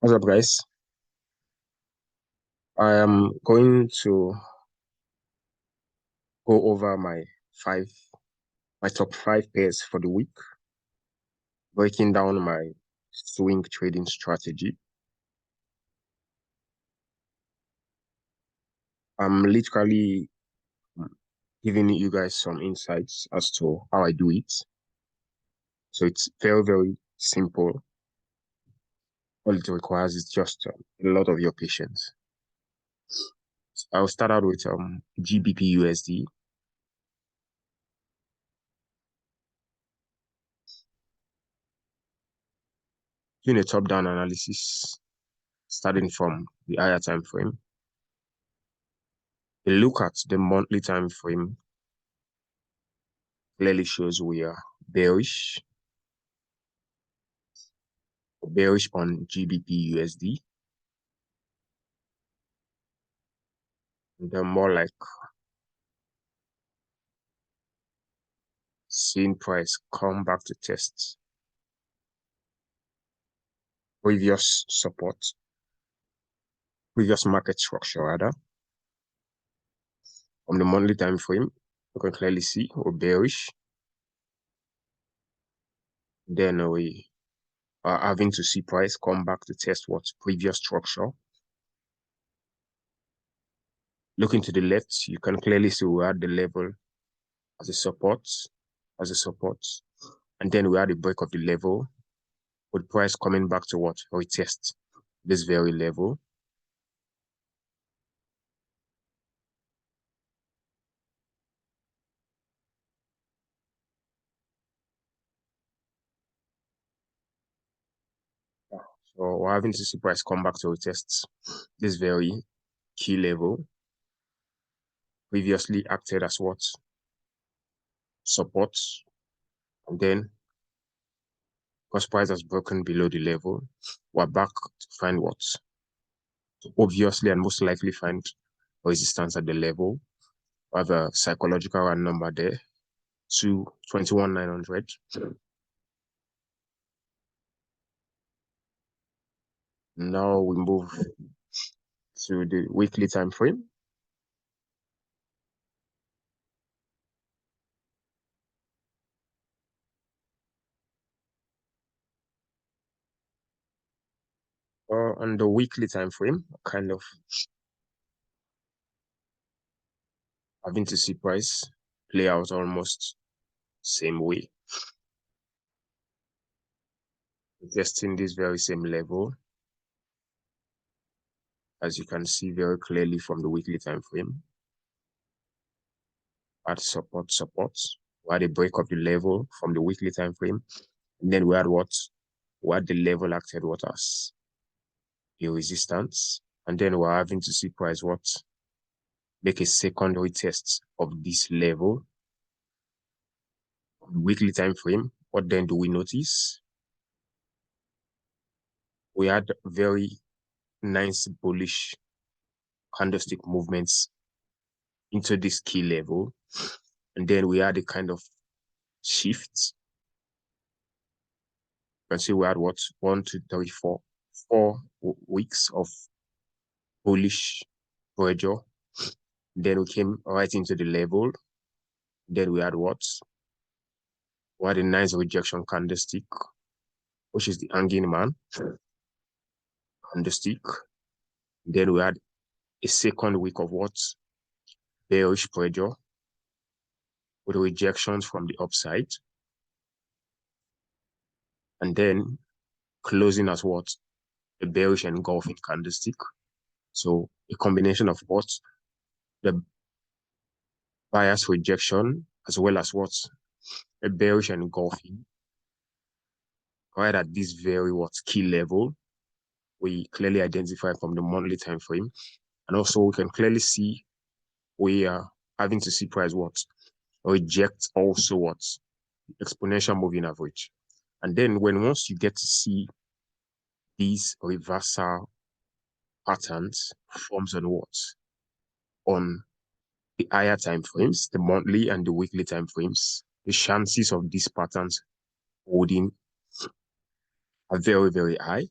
What's up, guys? I am going to go over my top five pairs for the week, breaking down my swing trading strategy. I'm literally giving you guys some insights as to how I do it. So it's very, very simple. All it requires is just a lot of your patience. I'll start out with GBP USD. Doing a top-down analysis, starting from the higher time frame. A look at the monthly time frame clearly shows we are bearish on GBP USD. And then more like seeing price come back to test previous support, previous market structure rather. From the monthly time frame, you can clearly see we're bearish. Then we are having to see price come back to test what previous structure. Looking to the left, you can clearly see we're at the level as a support, and then we had a break of the level with price coming back to what retest this very level. So we're having to see price come back to retest this very key level. Previously acted as what? Support. And then, because price has broken below the level, we're back to find what? To obviously and most likely find resistance at the level. We have a psychological round number there, to 21,900. Now we move to the weekly time frame. On the weekly time frame, kind of having to see price play out almost same way. Testing this very same level, as you can see very clearly from the weekly time frame. At support, we had a break of the level from the weekly time frame, and then we had what? We had the level acted what as a resistance, and then we're having to see price what? Make a secondary test of this level. The weekly time frame, what then do we notice? We had very nice bullish candlestick movements into this key level, and then we had a kind of shift. You can see we had what? 1, 2, 3, 4 weeks of bullish pressure. Then we came right into the level. Then we had what? We had a nice rejection candlestick, which is the hanging man candlestick. Then we had a second week of what? Bearish pressure with rejections from the upside. And then closing as what? A bearish engulfing candlestick. So a combination of what? The bias rejection as well as what? A bearish engulfing. Right at this very what? Key level. We clearly identify from the monthly time frame. And also we can clearly see we are having to see price what? Reject also what? Exponential moving average. And then once you get to see these reversal patterns forms on what? On the higher time frames, the monthly and the weekly time frames, the chances of these patterns holding are very, very high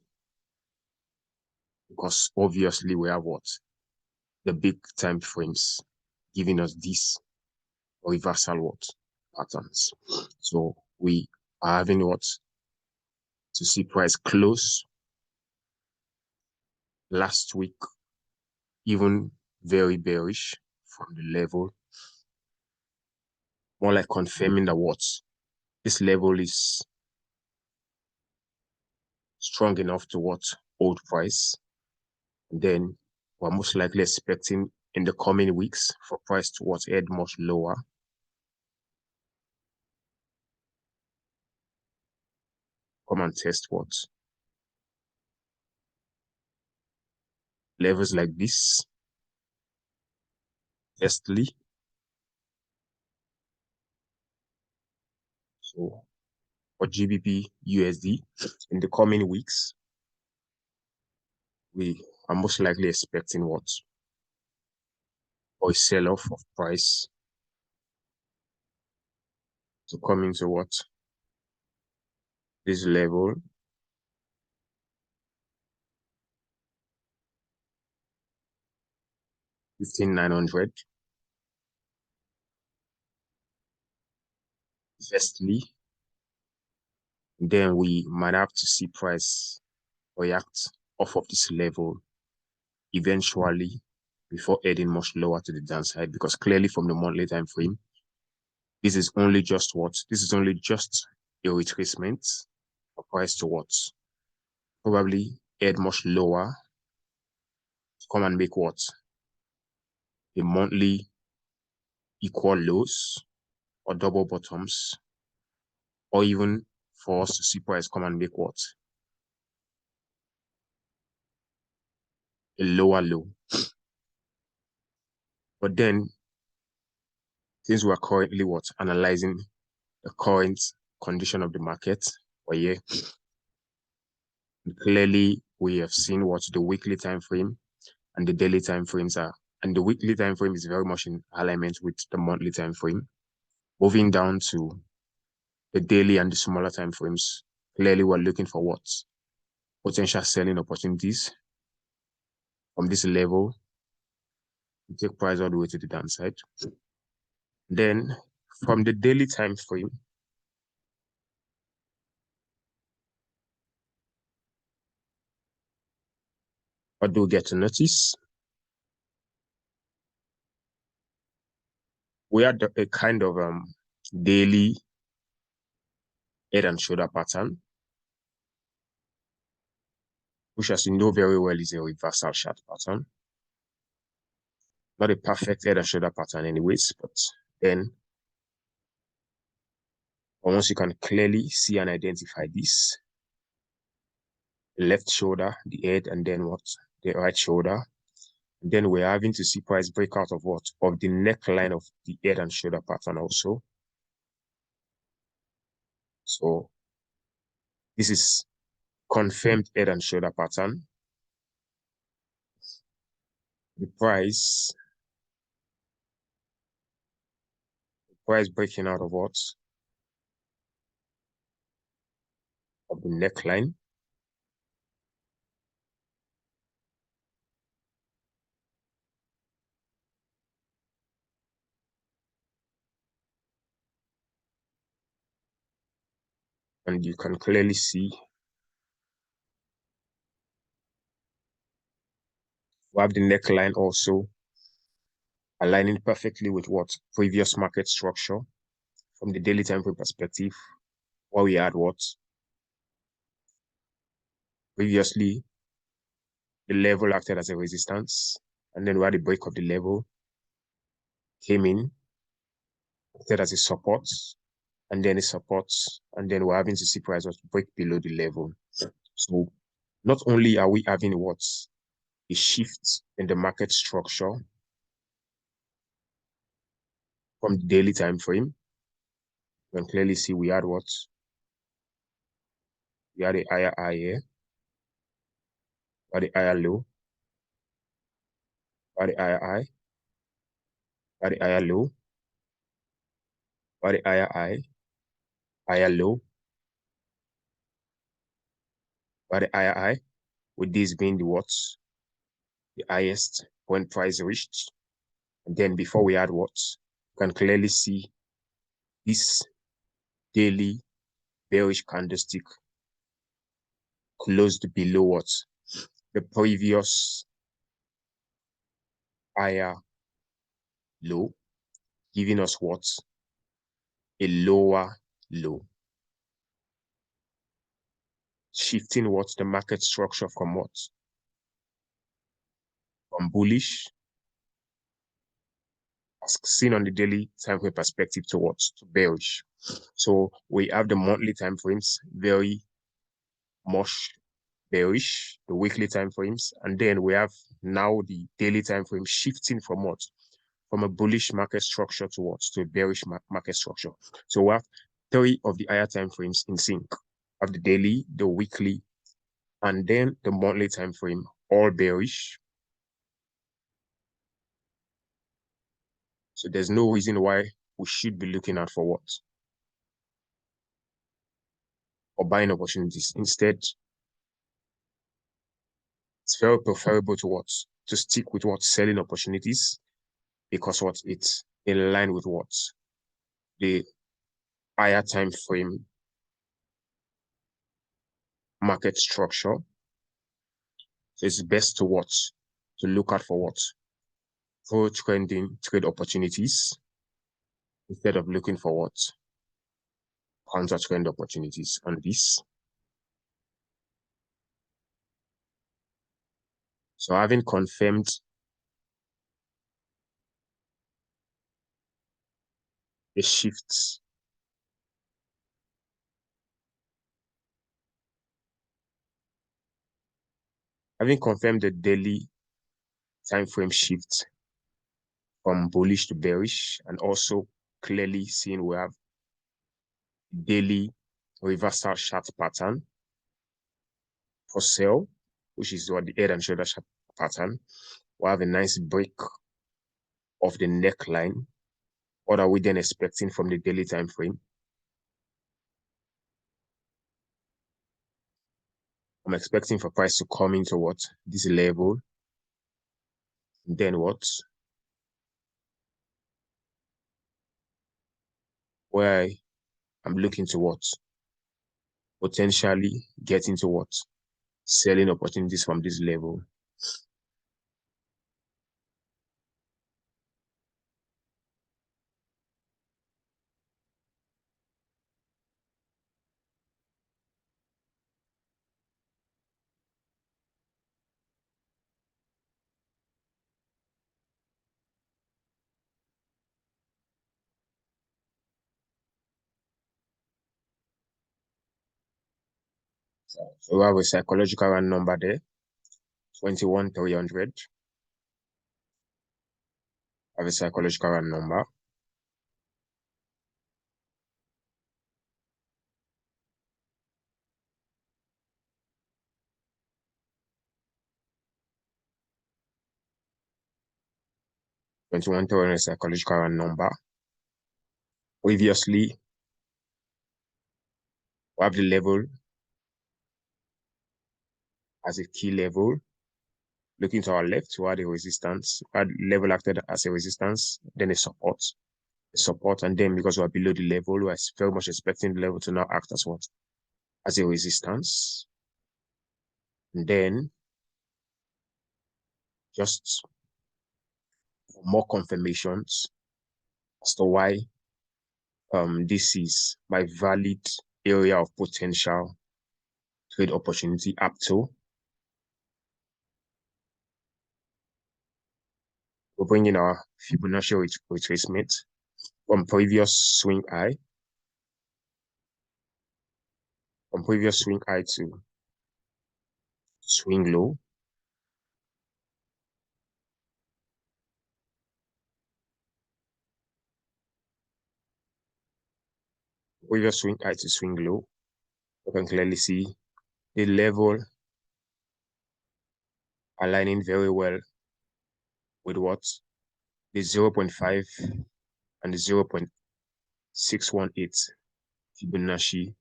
because obviously we have what? The big time frames giving us this reversal what? Patterns. So we are having what? To see price close last week, even very bearish from the level, more like confirming that what? This level is strong enough to what? Hold price. And then we're most likely expecting in the coming weeks for price to what? Head much lower. Come and test what? Levels like this. Firstly, so for GBP USD in the coming weeks, we are most likely expecting what? Or a sell-off of price to come into what? This level, 15,900. Firstly, then we might have to see price react off of this level eventually before heading much lower to the downside, because clearly from the monthly time frame, this is only just what? This is only just a retracement for price to what? Probably head much lower to come and make what? A monthly equal lows or double bottoms, or even for us to see price come and make what? A lower low. But then, since we are currently what? Analyzing the current condition of the market, or yeah, clearly we have seen what the weekly time frame and the daily time frames are. And the weekly time frame is very much in alignment with the monthly time frame. Moving down to the daily and the smaller time frames, clearly we're looking for what? Potential selling opportunities from this level to take price all the way to the downside. Then from the daily time frame, what do we get to notice? We had a kind of daily head and shoulder pattern, which as you know very well is a reversal chart pattern. Not a perfect head and shoulder pattern anyways, but then once you can clearly see and identify this, left shoulder, the head, and then what? The right shoulder. And then we're having to see price break out of what? Of the neckline of the head and shoulder pattern also. So this is confirmed head and shoulder pattern. The price breaking out of what? Of the neckline. And you can clearly see we have the neckline also aligning perfectly with what? Previous market structure from the daily time frame perspective. What we had what? Previously, the level acted as a resistance, and then we had the break of the level, came in, acted as a support, and then a support, and then we're having to see prices break below the level. So not only are we having what? A shift in the market structure from the daily time frame, you can clearly see we had what? We had a higher high here, we had a higher low, we had a higher high, we had a higher low, we had a higher high, higher low, by the higher high, with this being the what? The highest when price reached. And then before we add what? You can clearly see this daily bearish candlestick closed below what? The previous higher low, giving us what? A lower low. Shifting what? The market structure from what? From bullish, as seen on the daily time frame perspective, to what? To bearish. So we have the monthly time frames very much bearish, the weekly time frames, and then we have now the daily time frame shifting from what? From a bullish market structure to what? To a bearish market structure. So we have three of the higher time frames in sync. We have the daily, the weekly, and then the monthly time frame, all bearish. So there's no reason why we should be looking out for what? Or buying opportunities. Instead, it's very preferable to what? To stick with what? Selling opportunities, because what? It's in line with what? The higher time frame market structure. So it's best to watch, to look out for what? Pro trending trade opportunities instead of looking for what? Counter trend opportunities on this. So having confirmed the shifts, having confirmed the daily time frame shift from bullish to bearish, and also clearly seeing we have daily reversal chart pattern for sell, which is what the head and shoulder chart pattern. We have a nice break of the neckline. What are we then expecting from the daily time frame? I'm expecting for price to come into what? This level. Then what? Where I'm looking to what? Potentially get into what? Selling opportunities from this level. So we have a psychological round number there, 21,300. I have a psychological round number, 21,300 psychological round number. Previously, we have the level as a key level. Looking to our left, we had a resistance. We had level acted as a resistance, then a support. And then because we're below the level, we're very much expecting the level to now act as what? As a resistance. And then just for more confirmations as to why this is my valid area of potential trade opportunity up to. We're bringing our Fibonacci retracement from previous swing high, to swing low. Previous swing high to swing low. You can clearly see the level aligning very well with what? The 0.5 and the 0.618 Fibonacci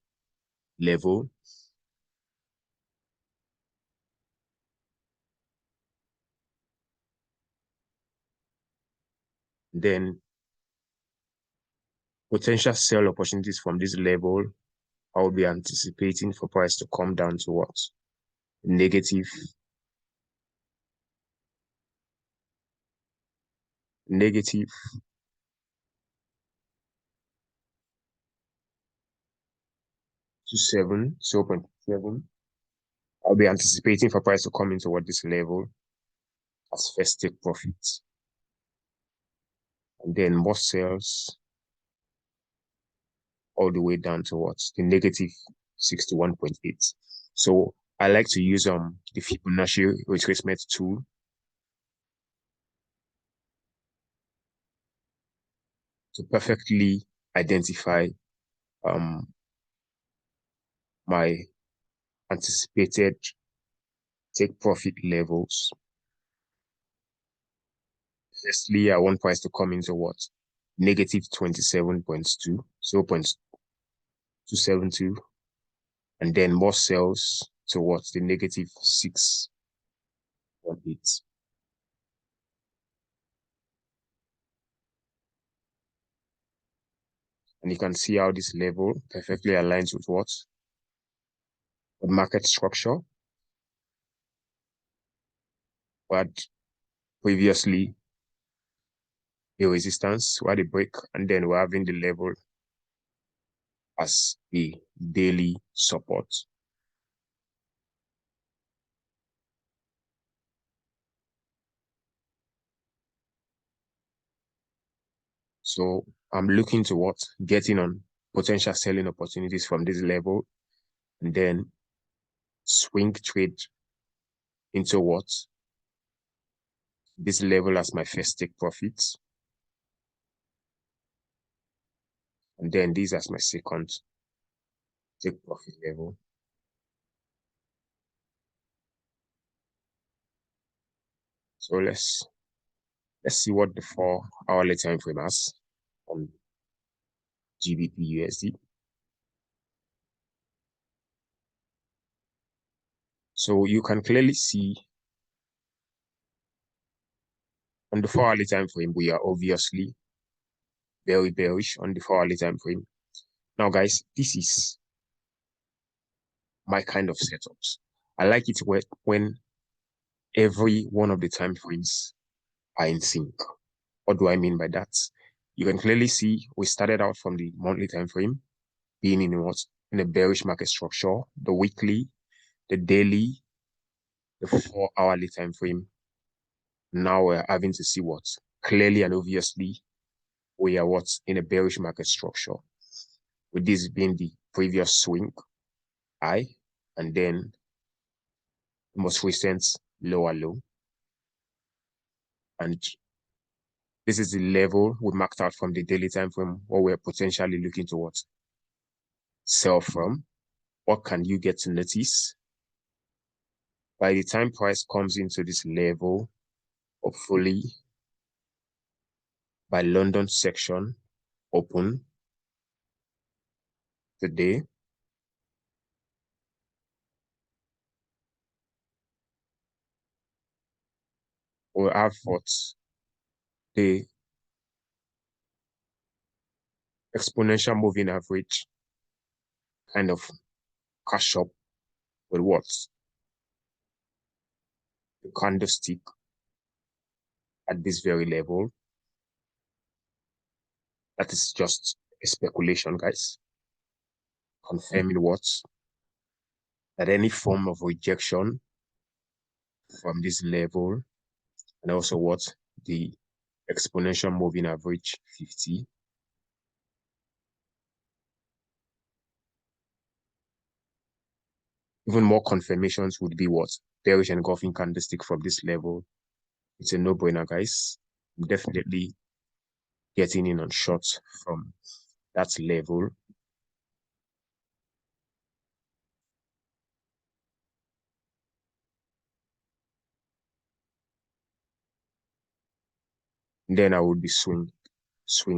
level. Then potential sell opportunities from this level, I will be anticipating for price to come down to what? Negative, negative to 0.7. I'll be anticipating for price to come into what this level as first take profits. And then more sales all the way down towards the negative 61.8. So I like to use the Fibonacci retracement tool to perfectly identify my anticipated take profit levels. Firstly, I want price to come into what? Negative 27.2, 0.272, and then more sales towards the negative 6.8. And you can see how this level perfectly aligns with what? The market structure. But previously the resistance, we had a break, and then we're having the level as a daily support. So I'm looking to what? Getting on potential selling opportunities from this level, and then swing trade into what? This level as my first take profits, and then this as my second take profit level. So let's see what the 4-hourly time frame has on GBP USD. So you can clearly see on the 4-hourly time frame, we are obviously very bearish on the 4-hourly time frame. Now, guys, this is my kind of setups. I like it when every one of the time frames are in sync. What do I mean by that? You can clearly see we started out from the monthly time frame being in a bearish market structure, the weekly, the daily, the 4-hourly time frame. Now we're having to see what clearly and obviously we are in a bearish market structure, with this being the previous swing high and then the most recent lower low. And this is the level we marked out from the daily time frame where we're potentially looking to sell from. What can you get to notice? By the time price comes into this level, hopefully by London section open today, we'll have the exponential moving average kind of cash up with the candlestick at this very level. That is just a speculation, guys. Confirming that any form of rejection from this level, and also the exponential moving average 50. Even more confirmations would be bearish engulfing candlestick from this level. It's a no-brainer, guys. I'm definitely getting in on short from that level. And then I would be swing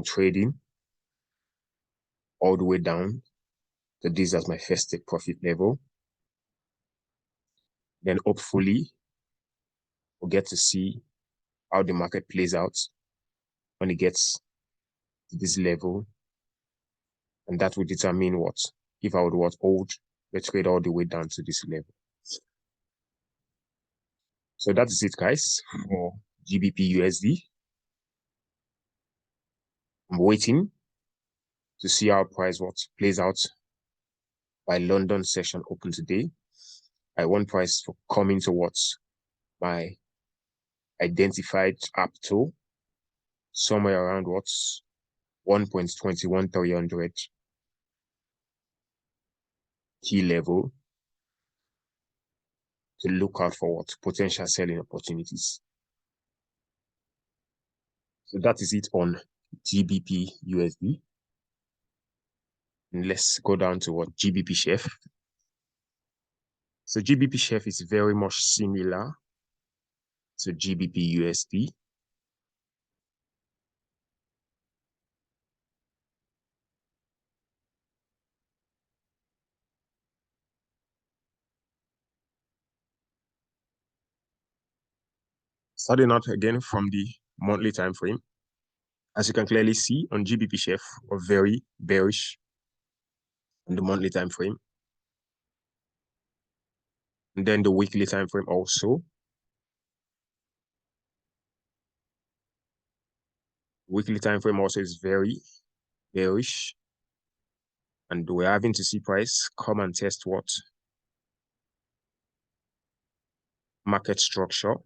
trading all the way down to this as my first take profit level. Then hopefully we'll get to see how the market plays out when it gets to this level, and that would determine what if I would hold the trade all the way down to this level. So that is it, guys, for GBP USD. I'm waiting to see how price plays out by London session open today. I want price to come into my identified up to somewhere around 1.21300 key level to look out for potential selling opportunities. So that is it on GBP USD. And let's go down to GBP chef. So GBP chef is very much similar to GBP USD. Starting out again from the monthly time frame, as you can clearly see on GBP chef, we're very bearish on the monthly time frame. And then the weekly time frame also. Weekly time frame also is very bearish. And we're having to see price come and test market structure.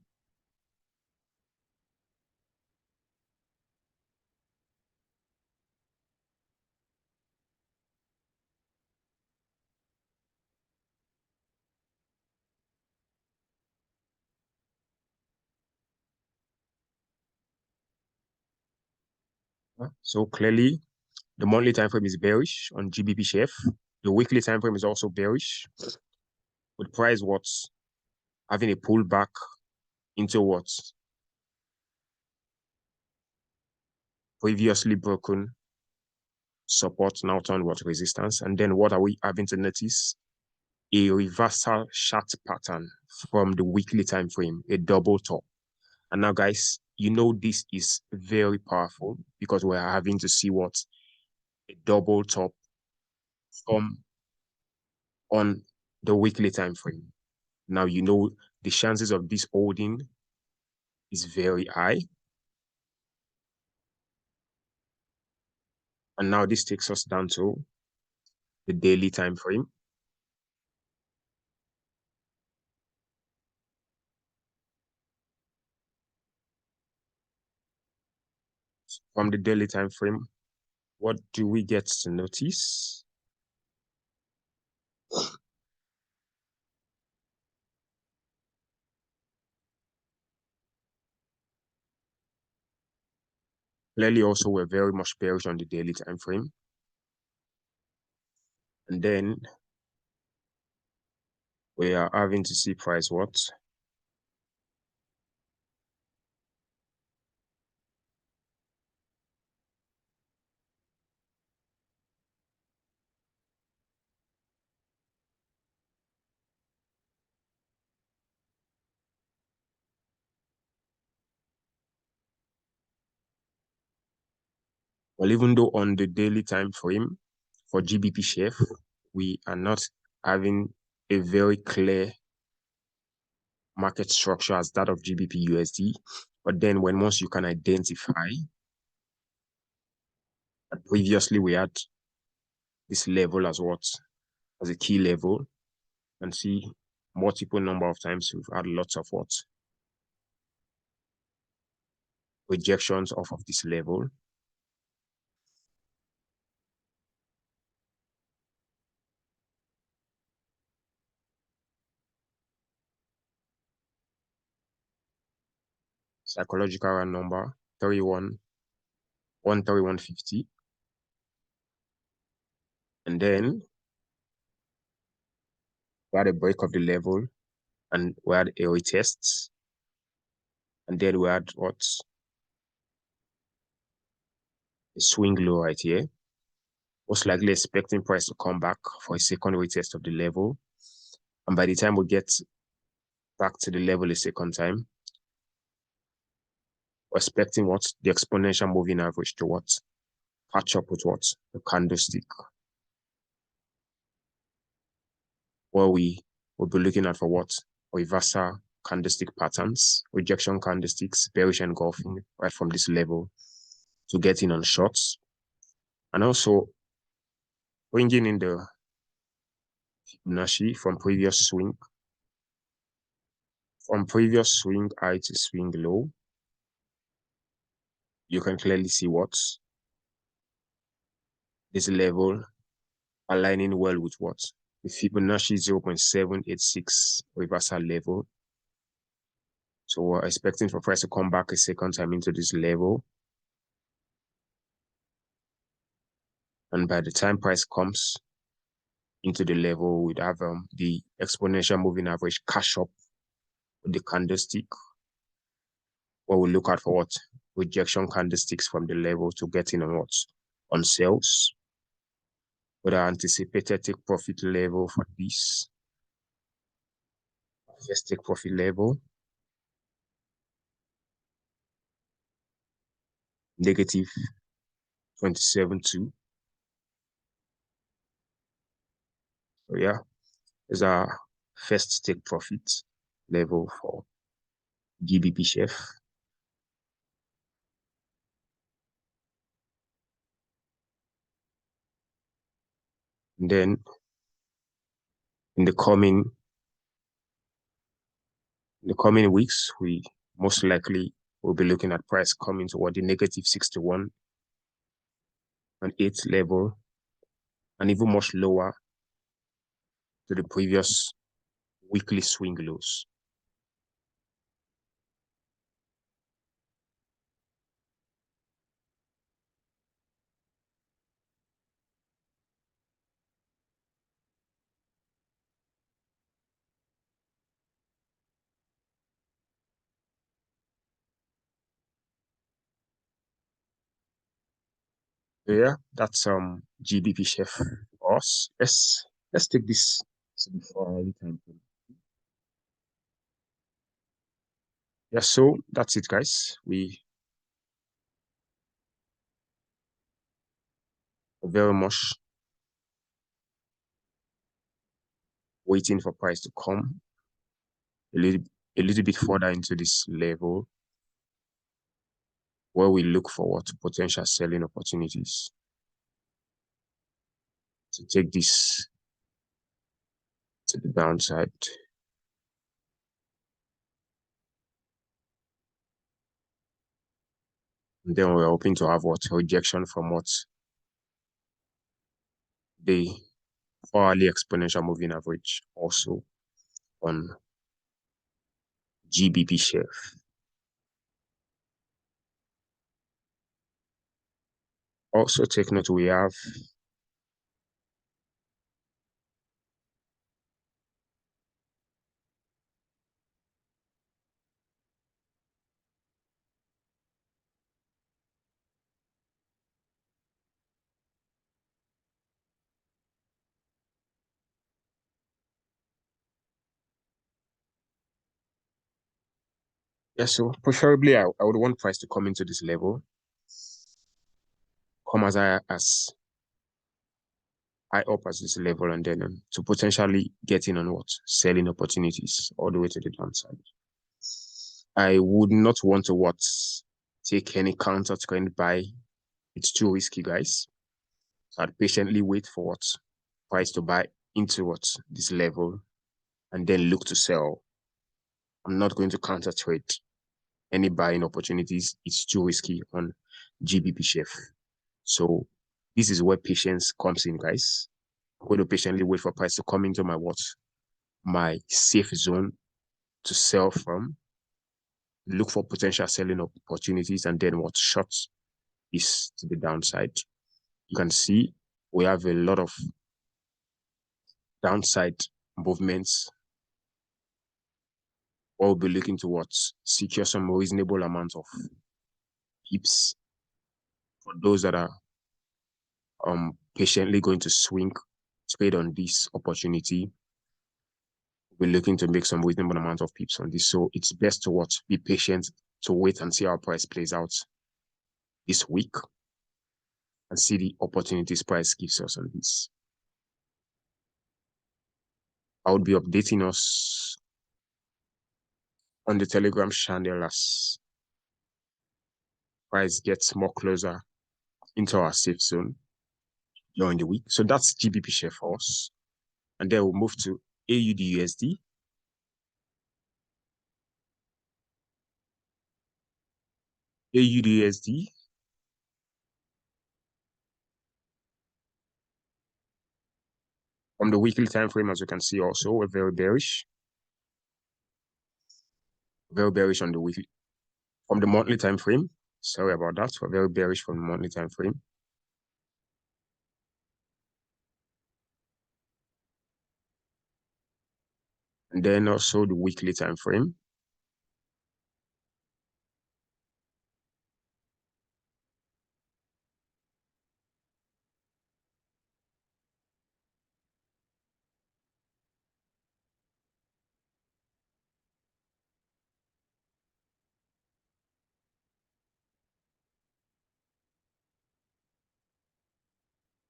So clearly, the monthly time frame is bearish on GBP chef. The weekly time frame is also bearish, with price having a pullback into previously broken support, now turned resistance. And then what are we having to notice? A reversal chart pattern from the weekly time frame, a double top. And now, guys, you know this is very powerful because we're having to see a double top from on the weekly time frame. Now, you know the chances of this holding is very high. And now this takes us down to the daily time frame. From the daily time frame, what do we get to notice? Clearly, also, we're very much bearish on the daily time frame. And then we are having to see price Well, even though on the daily time frame for GBP chef, we are not having a very clear market structure as that of GBP USD. But then once you can identify that previously we had this level as as a key level, and see multiple number of times we've had lots of rejections off of this level. Psychological round number 131.50. And then we had a break of the level and we had a retest. And then we had a swing low right here. Most likely expecting price to come back for a second retest of the level. And by the time we get back to the level a second time, We're expecting what? The exponential moving average to what? Catch up with what? The candlestick. Where we will be looking at for what? Reversal candlestick patterns, rejection candlesticks, bearish engulfing right from this level to get in on shorts. And also bringing in the Fibonacci from previous swing high to swing low. You can clearly see what this level aligning well with what the Fibonacci 0.786 reversal level. So we're expecting for price to come back a second time into this level. And by the time price comes into the level, we'd have the exponential moving average cash up with the candlestick. Where we look out for what? Rejection candlesticks from the level to get in on what? On sales. With our anticipated take profit level for this. First take profit level. Negative 27.2. So yeah, is our first take profit level for GBP chef. And then in the coming weeks, we most likely will be looking at price coming toward the negative 61 and 8 level, and even much lower to the previous weekly swing lows. So yeah, that's GBP chef for us. Let's take this before our time. Yeah, so that's it, guys. We are very much waiting for price to come a little bit further into this level where we look forward to potential selling opportunities to take this to the downside. And then we're hoping to have what rejection from what the hourly exponential moving average also on GBP share. Also take note we have so preferably I would want price to come into this level, come as high up as this level, and then to potentially get in on what selling opportunities all the way to the downside. I would not want to what take any counter trend buy. It's too risky, guys. So I'd patiently wait for what price to buy into what this level and then look to sell. I'm not going to counter trade any buying opportunities. It's too risky on GBP chef. So this is where patience comes in, guys. I'm going to patiently wait for price to come into my safe zone to sell from, look for potential selling opportunities, and then what shots is to the downside. You can see we have a lot of downside movements. We'll be looking to what secure some reasonable amount of pips for those that are patiently going to trade on this opportunity. We're looking to make some reasonable amount of pips on this. So it's best to what be patient to wait and see how price plays out this week and see the opportunities price gives us on this. I would be updating us on the Telegram channel as price gets more closer into our safe zone during the week. So that's GBP share for us. And then we'll move to AUD USD. AUD USD. From the weekly time frame, as you can see, also we're very bearish. Very bearish on the weekly. From the monthly time frame, sorry about that. We're very bearish from the monthly time frame. And then also the weekly time frame.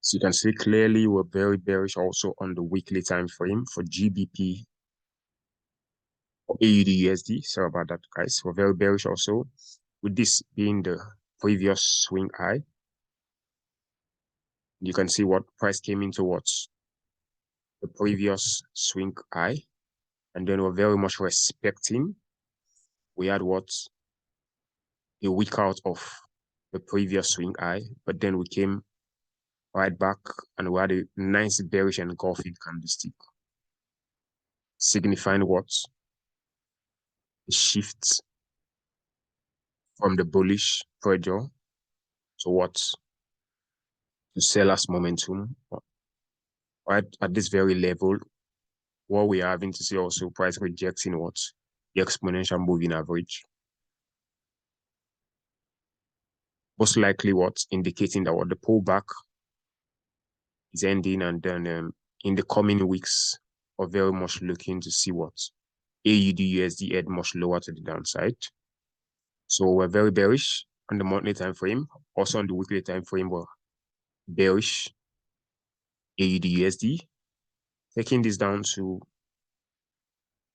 So you can see clearly we're very bearish also on the weekly time frame for GBP or AUD USD. Sorry about that, guys. We're very bearish also, with this being the previous swing high. You can see what price came in towards the previous swing high, and then we're very much respecting. We had what, a week out of the previous swing high, but then we came right back and we had a nice bearish engulfing candlestick, signifying what, a shift from the bullish pressure to what, to sellers momentum. Right at this very level, what we are having to see also price rejecting what, the exponential moving average, most likely what, indicating that what, the pullback is ending, and then in the coming weeks we're very much looking to see what, AUD USD head much lower to the downside. So we're very bearish on the monthly time frame. Also on the weekly time frame, we're bearish AUD USD. Taking this down to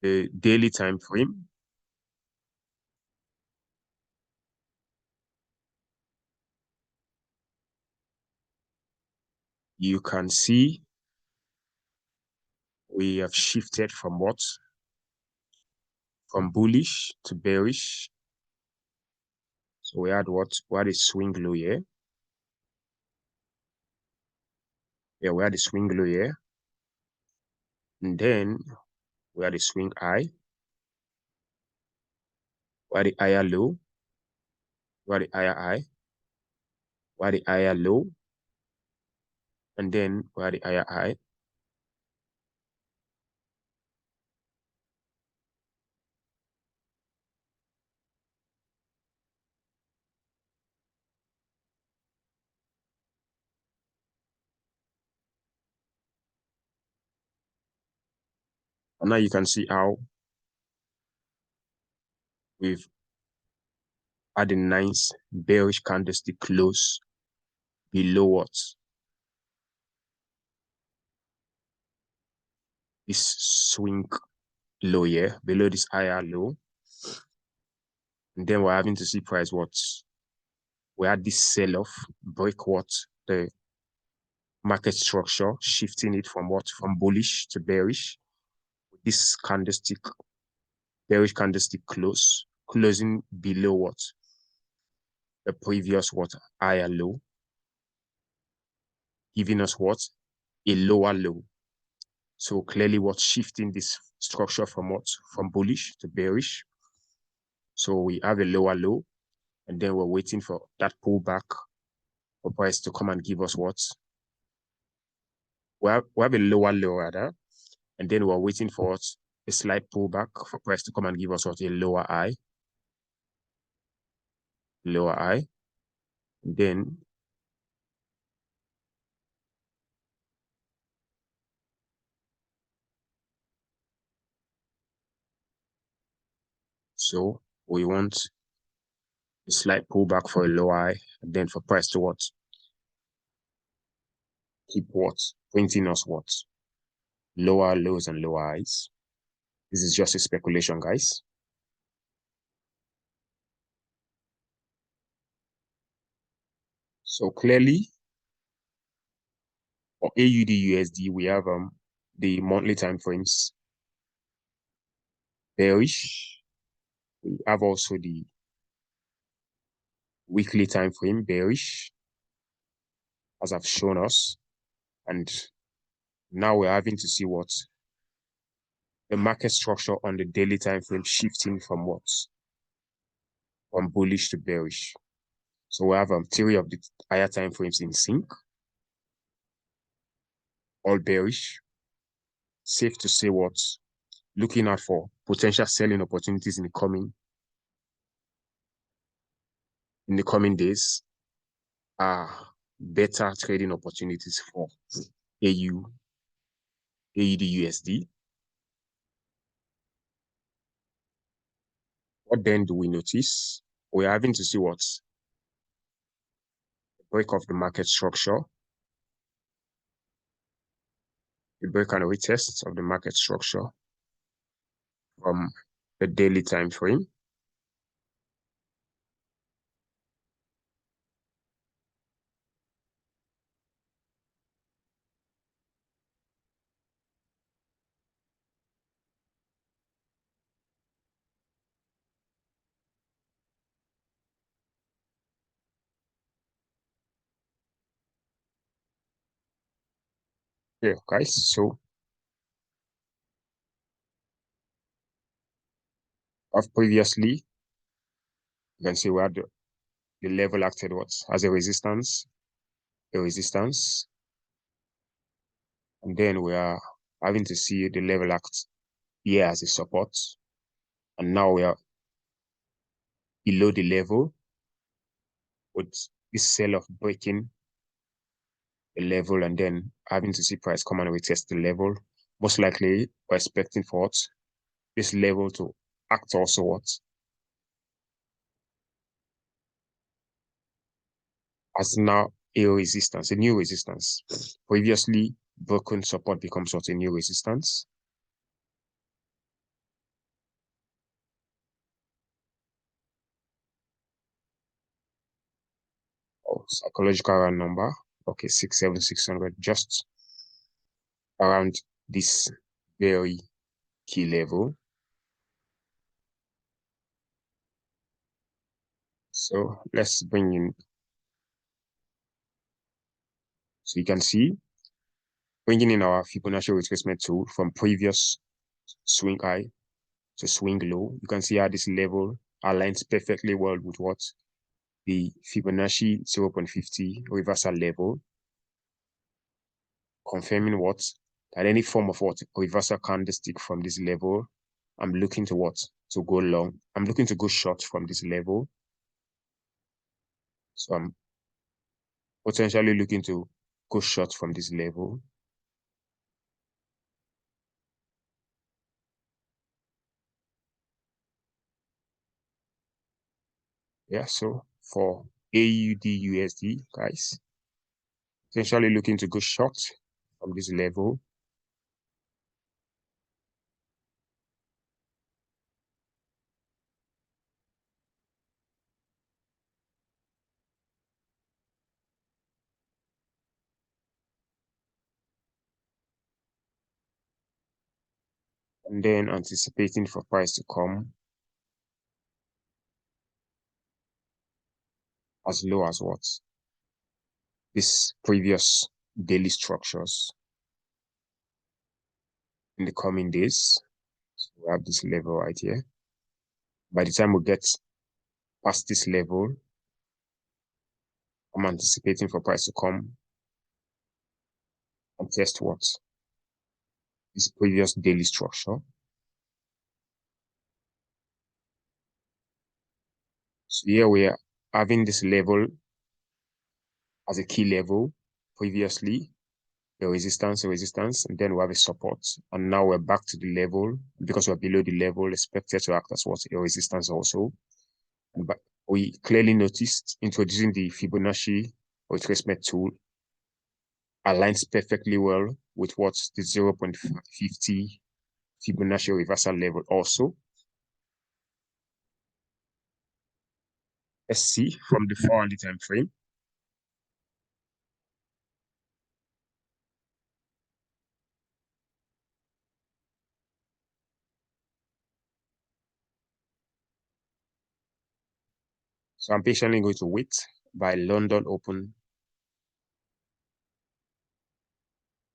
the daily time frame, you can see we have shifted from what, from bullish to bearish. So we had what, we had a swing low here. Yeah, we had a swing low here, and then we had a swing high. We had a higher low. We had a higher high. We had a higher low, and then we had a higher high. And now you can see how we've had a nice bearish candlestick close below what, this swing low here, below this higher low. And then we're having to see price what, we had this sell-off, break what, the market structure, shifting it from what, from bullish to bearish. This candlestick, bearish candlestick closing below what, the previous what, higher low, giving us what, a lower low. So clearly what, shifting this structure from what, from bullish to bearish. So we have a lower low, and then we're waiting for that pullback for price to come and give us what, we have a lower low rather, and then we're waiting for what, a slight pullback for price to come and give us what, a lower high, lower high. And then so we want A slight pullback for a low high, and then for price to what? Keep what? Pointing us what? Lower lows and lower highs. This is just a speculation, guys. So clearly, for AUD USD, we have the monthly time frames bearish. We have also the weekly time frame bearish, as I've shown us. And now we're having to see what the market structure on the daily time frame shifting from what? From bullish to bearish. So we have three of the higher time frames in sync, all bearish. Safe to say what? Looking out for potential selling opportunities in the coming days are better trading opportunities for AUD USD. What then do we notice? We're having to see what? The break of the market structure, the break and retest of the market structure from the daily time frame. Yeah, guys. So I've previously, you can see we had the level acted what? As a resistance, and then we are having to see the level act here as a support, and now we are below the level with this sell-off breaking the level and then having to see price come and retest the level. Most likely, we're expecting for what? This level to act also what? As now a resistance, a new resistance. Previously, broken support becomes what? A new resistance. Oh, psychological round number. Okay, 67600, just around this very key level. So let's bring in, so you can see, bringing in our Fibonacci retracement tool from previous swing high to swing low. You can see how this level aligns perfectly well with what? The Fibonacci 0.50 reversal level, confirming what? That any form of what? Reversal candlestick from this level, I'm looking to what? To go long. I'm looking to go short from this level. So I'm potentially looking to go short from this level. Yeah, so for AUD USD, guys, potentially looking to go short from this level. And then anticipating for price to come as low as what? This previous daily structures in the coming days. So we have this level right here. By the time we get past this level, I'm anticipating for price to come and test what? This previous daily structure. So here we are having this level as a key level previously, the resistance, and then we have a support. And now we're back to the level because we're below the level expected to act as what? A resistance also. And we clearly noticed introducing the Fibonacci retracement tool aligns perfectly well with what the 0.50 Fibonacci reversal level also. Let's see from the 4-hourly time frame. So I'm patiently going to wait by London Open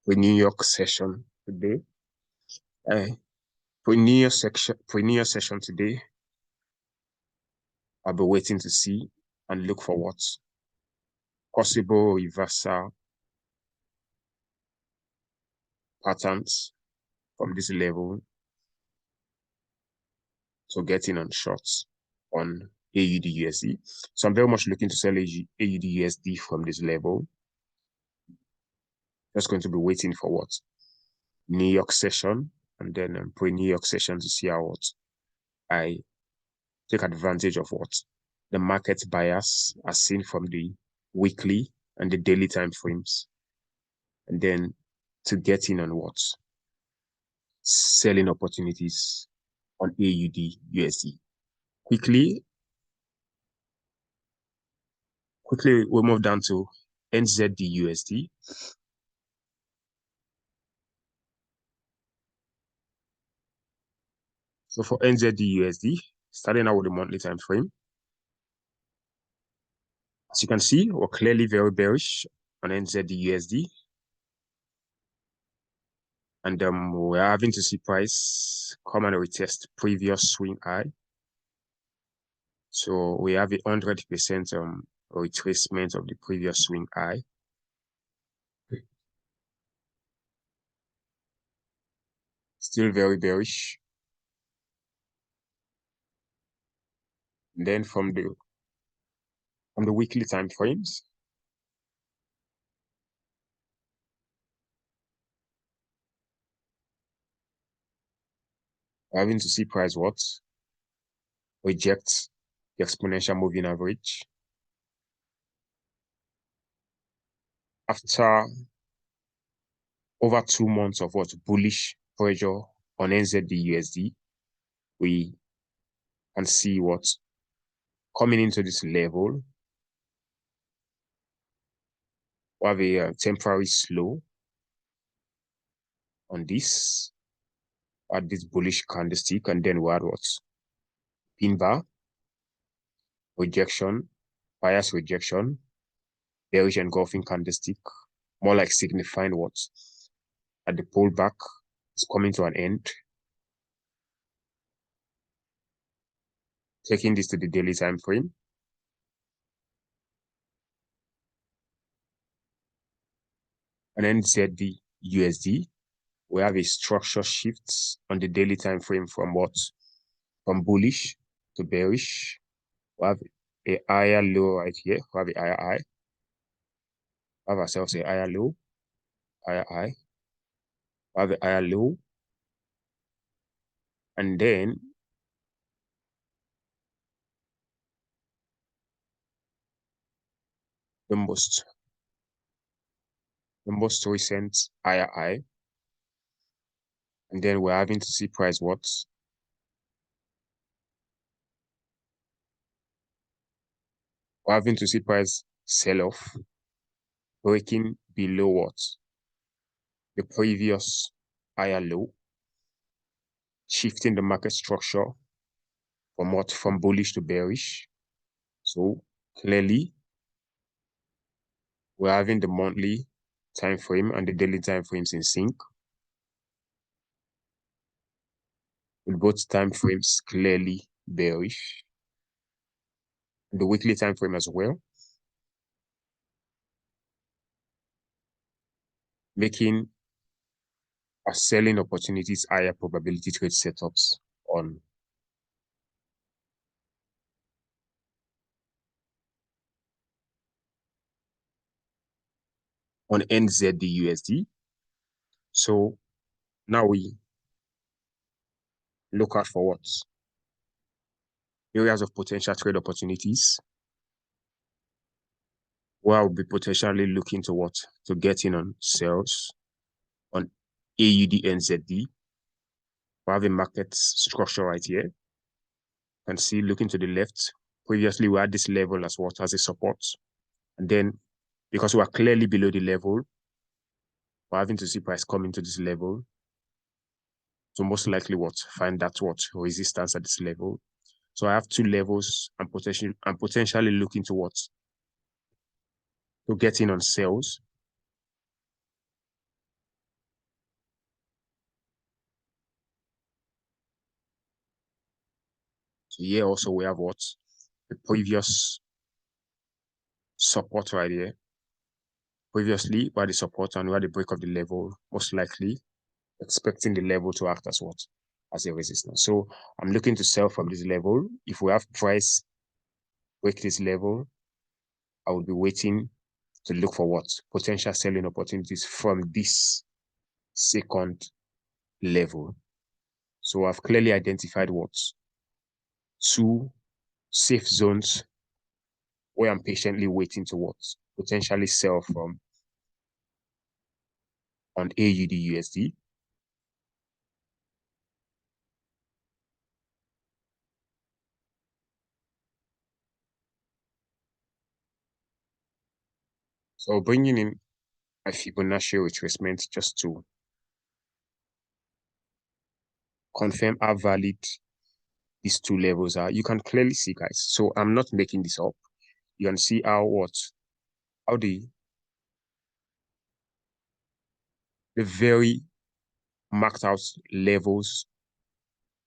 for New York session today. For New York session today, I'll be waiting to see and look for what possible reversal patterns from this level to get in on shorts on AUD USD. So I'm very much looking to sell AUD USD from this level. Just going to be waiting for what New York session and then pre-New York session to see how what I take advantage of what the market bias as seen from the weekly and the daily time frames, and then to get in on what selling opportunities on AUD USD. Quickly we'll move down to NZD USD. So for NZD USD, starting out with the monthly time frame, as you can see, we're clearly very bearish on NZD USD. And we're having to see price come and retest previous swing high. So we have a 100% retracement of the previous swing high. Still very bearish. And then from the weekly time frames, we're having to see price what reject the exponential moving average. After over 2 months of what bullish pressure on NZD USD, we can see what coming into this level, we have a temporary slow on this at this bullish candlestick, and then we had what pin bar rejection, bias rejection, bearish engulfing candlestick, more like signifying what at the pullback is coming to an end. Taking this to the daily time frame, and then ZD USD, we have a structure shift on the daily time frame from what from bullish to bearish. We have a higher low right here. We have a higher high. We have ourselves a higher low, higher high. We have a higher low, and then the most recent higher high, and then we're having to see price what we're having to see price sell off, breaking below what the previous higher low, shifting the market structure from what from bullish to bearish. So clearly we're having the monthly time frame and the daily time frames in sync, with both time frames clearly bearish, and the weekly time frame as well, making our selling opportunities higher probability trade setups on NZD USD. So now we look out for what areas of potential trade opportunities, where I'll be potentially looking to what? To get in on sales on AUD and ZD. We have a market structure right here. You can see looking to the left. Previously, we had this level as what? As a support. And then because we are clearly below the level, we're having to see price coming to this level. So most likely what? Find that what? Resistance at this level. So I have two levels. I'm potentially looking to what? To get in on sales. So here also we have what? The previous support right here. Previously, we had the support and we had the break of the level, most likely expecting the level to act as what? As a resistance. So I'm looking to sell from this level. If we have price break this level, I will be waiting to look for what? Potential selling opportunities from this second level. So I've clearly identified what? Two safe zones where I'm patiently waiting to what? Potentially sell from on AUD USD. So bringing in a Fibonacci retracement just to confirm how valid these two levels are. You can clearly see, guys. So I'm not making this up. You can see how what? How the very marked out levels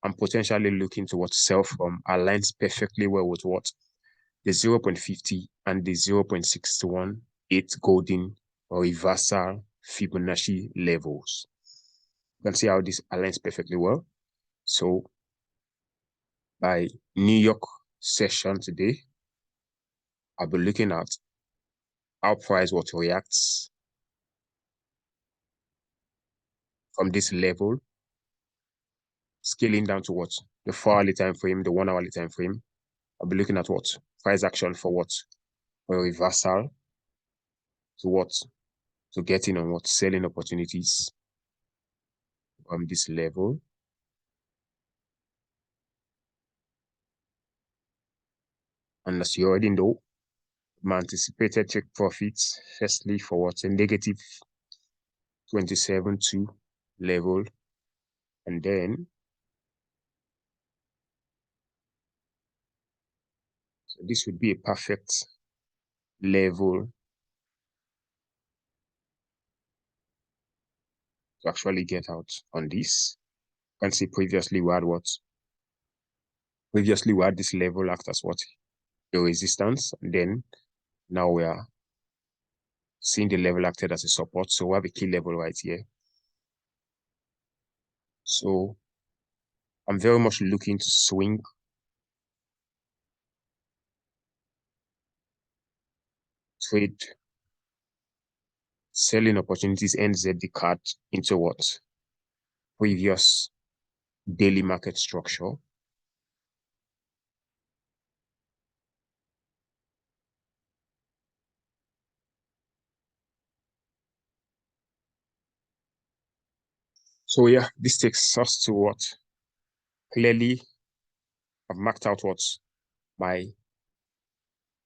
I'm potentially looking to what sell from aligns perfectly well with what the 0.50 and the 0.618 golden reversal Fibonacci levels. You can see how this aligns perfectly well. So by New York session today, I'll be looking at how price what reacts from this level, scaling down to what? The 4-hourly time frame, the 1-hourly time frame. I'll be looking at what? Price action for what? For a reversal to what? To get in on what? Selling opportunities from this level. And as you already know, my anticipated take profits, firstly for what? A negative 27.2 level. And then, so this would be a perfect level to actually get out on this. You can see previously we had what? Previously we had this level act as what? The resistance. And then now we are seeing the level acted as a support. So we have a key level right here. So I'm very much looking to swing trade selling opportunities NZD card into what? Previous daily market structure. So yeah, this takes us to what? Clearly, I've marked out what my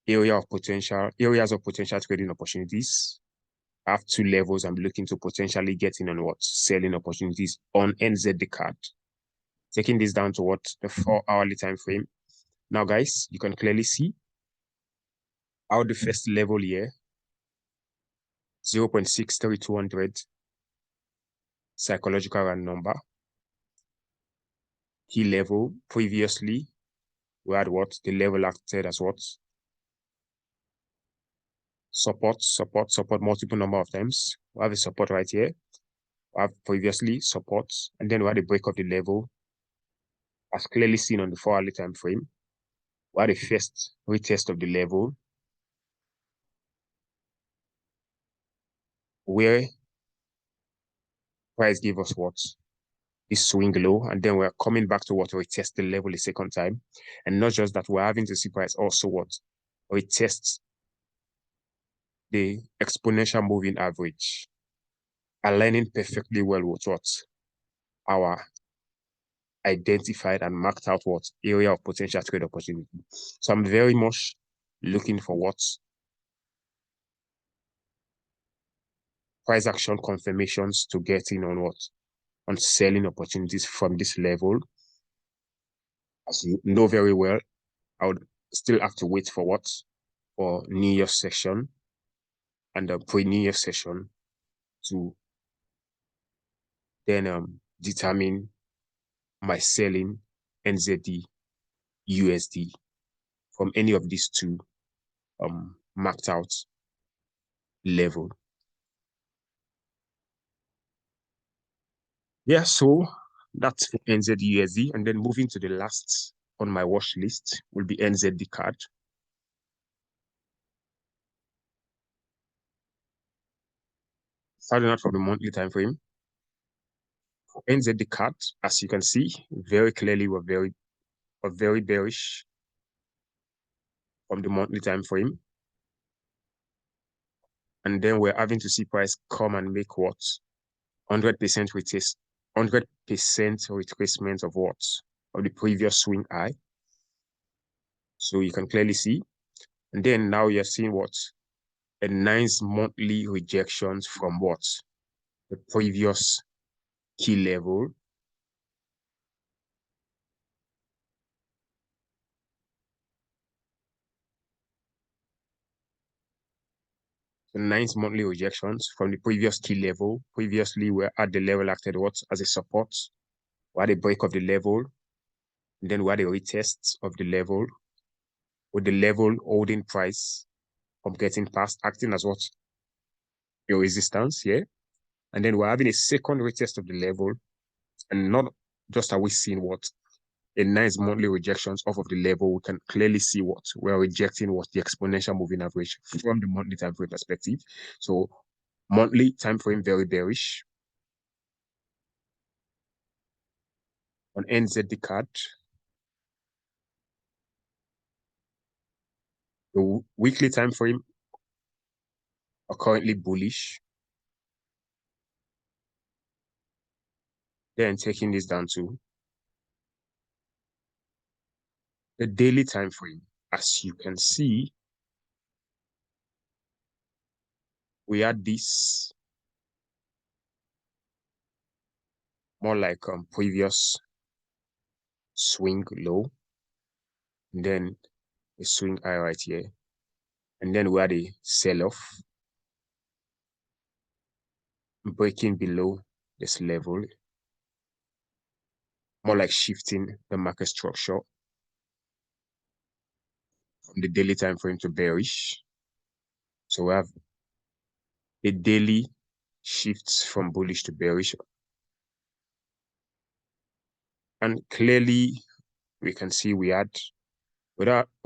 areas of potential trading opportunities. I have two levels I'm looking to potentially get in on what? Selling opportunities on NZD card. Taking this down to what? The 4-hourly time frame. Now, guys, you can clearly see how the first level here, 0.63200 psychological round number. Key level previously, we had what? The level acted as what? Support multiple number of times. We have a support right here. We have previously support, and then we had a break of the level, as clearly seen on the 4-hourly time frame. We had a first retest of the level, where price gave us what? this swing low, and then we're coming back to what retest the level a second time. And not just that, we're having to see price also what retests the exponential moving average, aligning perfectly well with what our identified and marked out what area of potential trade opportunity. So I'm very much looking for what price action confirmations to get in on what on selling opportunities from this level. As you know very well, I would still have to wait for what for New Year session and the pre-New Year session to then determine my selling NZD USD from any of these two marked out level. Yeah, so that's for NZD USD, and then moving to the last on my watch list will be NZD card. Starting out from the monthly time frame, for NZD card, as you can see very clearly, we're very bearish from the monthly time frame. And then we're having to see price come and make what 100% retest, 100% retracement of what of the previous swing high. So you can clearly see. And then now you're seeing what a nice monthly rejections from what the previous key level. The nice monthly rejections from the previous key level. Previously, we're at the level acted what as a support. We had a break of the level. And then we had a retest of the level, with the level holding price from getting past, acting as what your resistance here. And then we're having a second retest of the level, and not just are we seeing what a nice monthly rejections off of the level, we can clearly see what we're rejecting what the exponential moving average from the monthly time frame perspective. So monthly time frame very bearish. On NZD card, the weekly time frame are currently bullish. Then taking this down to the daily time frame. As you can see, we had this more like previous swing low, and then a swing high right here, and then we had a sell-off breaking below this level, more like shifting the market structure from the daily time frame to bearish. So we have a daily shifts from bullish to bearish, and clearly we can see we had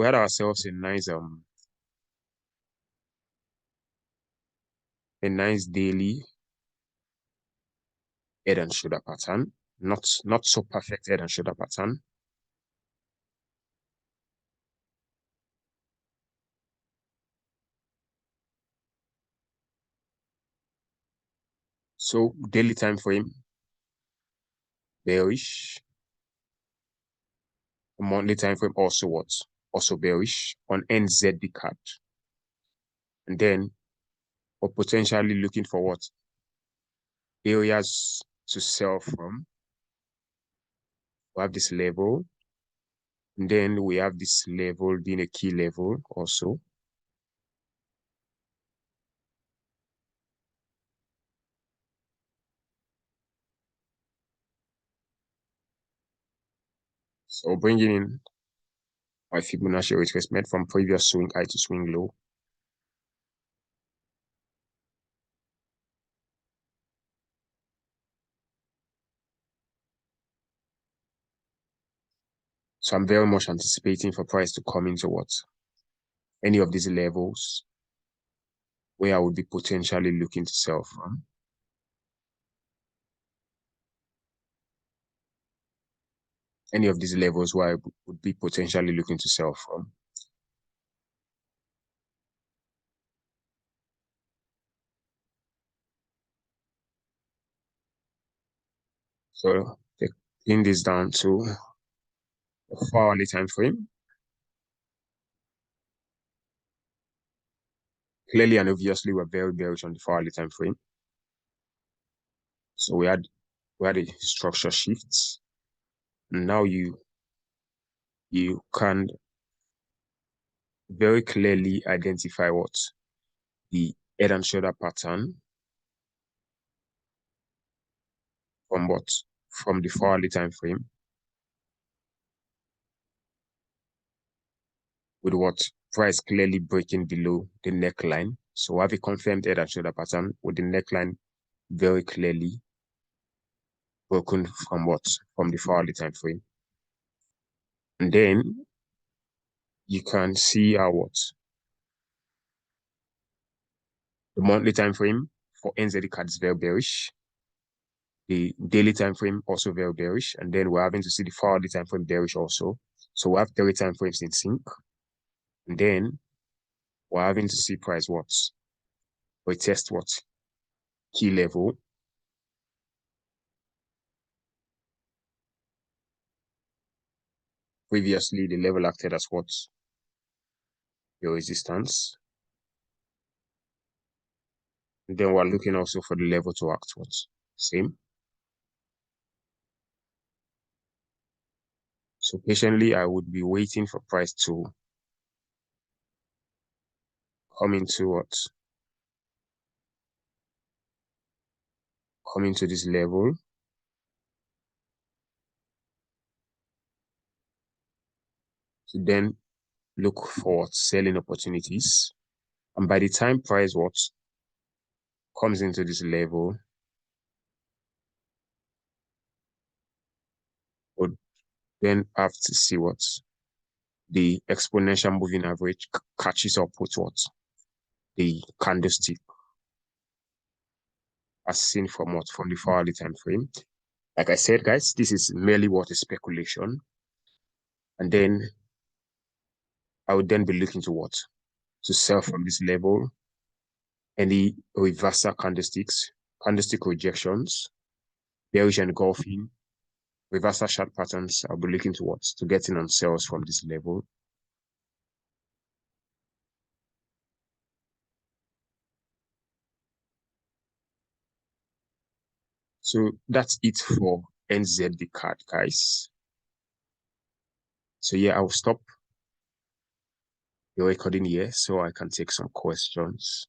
ourselves a nice daily head and shoulder pattern, not so perfect head and shoulder pattern. So daily time frame bearish, monthly time frame also what also bearish on NZD card, and then we're potentially looking for what areas to sell from. We have this level, and then we have this level being a key level also. So bringing in my Fibonacci retracement from previous swing high to swing low. So I'm very much anticipating for price to come into what any of these levels where I would be potentially looking to sell from. any of these levels where I would be potentially looking to sell from. So taking this down to the 4-hourly time frame. Clearly and obviously, we're very bearish on the 4-hourly time frame. So we had a structure shift. Now you can very clearly identify what the head and shoulder pattern from what from the 4-hourly time frame with what price clearly breaking below the neckline. So we have a confirmed head and shoulder pattern with the neckline very clearly broken from what from the 4-hourly time frame. And then you can see how what the monthly time frame for NZD card is very bearish. The daily time frame also very bearish, and then we're having to see the 4-hourly time frame bearish also. So we have 3 time frames in sync, and then we're having to see price what or test what key level. Previously, the level acted as what your resistance. And then we're looking also for the level to act what same. So patiently, I would be waiting for price to come into what come into this level. To then look for selling opportunities. And by the time price what comes into this level, would then have to see what the exponential moving average catches up with what the candlestick as seen from what from the 4-hourly time frame. Like I said, guys, this is merely what is speculation. And then I would then be looking to what? To sell from this level. Any reversal candlesticks, candlestick rejections, bearish engulfing, reversal chart patterns, I'll be looking to what? To get in on sales from this level. So that's it for NZD card, guys. So yeah, I'll stop the recording here so I can take some questions.